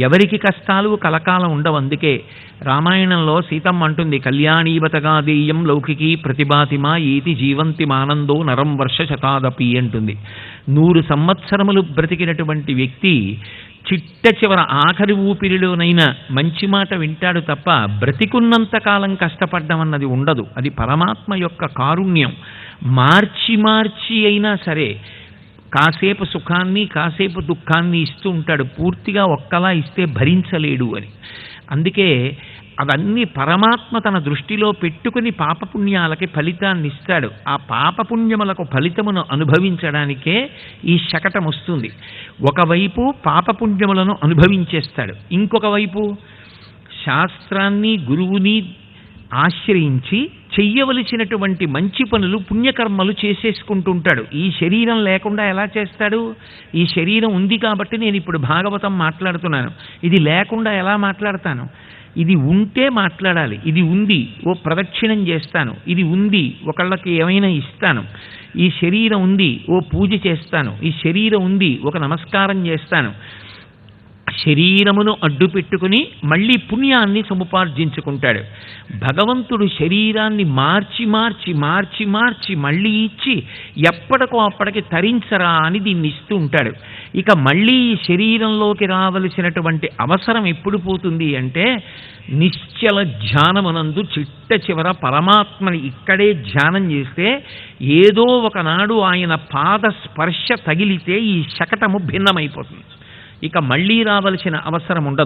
ఎవరికి కష్టాలు కలకాలం ఉండవు. అందుకే రామాయణంలో సీతమ్మ అంటుంది, కళ్యాణీవతగా దేయం లౌకికీ ప్రతిభాతిమా ఏతి జీవంతి మానందో నరం వర్ష శతాదపి అంటుంది. 100 సంవత్సరములు బ్రతికినటువంటి వ్యక్తి చిట్ట చివర ఆఖరి ఊపిరిలోనైనా మంచి మాట వింటాడు తప్ప బ్రతికున్నంత కాలం కష్టపడ్డం అన్నది ఉండదు. అది పరమాత్మ యొక్క కారుణ్యం. మార్చి మార్చి అయినా సరే కాసేపు సుఖాన్ని కాసేపు దుఃఖాన్ని ఇస్తూ ఉంటాడు. పూర్తిగా ఒక్కలా ఇస్తే భరించలేడు అని. అందుకే అవన్నీ పరమాత్మ తన దృష్టిలో పెట్టుకుని పాపపుణ్యాలకి ఫలితాన్ని ఇస్తాడు. ఆ పాపపుణ్యములకు ఫలితమును అనుభవించడానికే ఈ శకటం వస్తుంది. ఒకవైపు పాపపుణ్యములను అనుభవించేస్తాడు, ఇంకొక వైపు శాస్త్రాన్ని గురువుని ఆశ్రయించి చెయ్యవలసినటువంటి మంచి పనులు పుణ్యకర్మలు చేసేసుకుంటుంటాడు. ఈ శరీరం లేకుండా ఎలా చేస్తాడు? ఈ శరీరం ఉంది కాబట్టి నేను ఇప్పుడు భాగవతం మాట్లాడుతున్నాను. ఇది లేకుండా ఎలా మాట్లాడతాను? ఇది ఉంటే మాట్లాడాలి. ఇది ఉంది, ఓ ప్రదక్షిణం చేస్తాను. ఇది ఉంది, ఒకళ్ళకి ఏమైనా ఇస్తాను. ఈ శరీరం ఉంది, ఓ పూజ చేస్తాను. ఈ శరీరం ఉంది, ఒక నమస్కారం చేస్తాను. శరీరమును అడ్డు పెట్టుకుని మళ్ళీ పుణ్యాన్ని సముపార్జించుకుంటాడు. భగవంతుడు శరీరాన్ని మార్చి మార్చి మార్చి మార్చి మళ్ళీ ఇచ్చి ఎప్పటికో అప్పటికి తరించరా అని దీన్ని ఇస్తూ ఉంటాడు. ఇక మళ్ళీ ఈ శరీరంలోకి రావలసినటువంటి అవసరం ఎప్పుడు పోతుంది అంటే నిశ్చల ధ్యానమునందు చిట్ట చివర పరమాత్మని ఇక్కడే ధ్యానం చేస్తే ఏదో ఒకనాడు ఆయన పాద స్పర్శ తగిలితే ఈ శకటము భిన్నమైపోతుంది. ఇక మళ్ళీ రావలసిన అవసరం ఉండదు.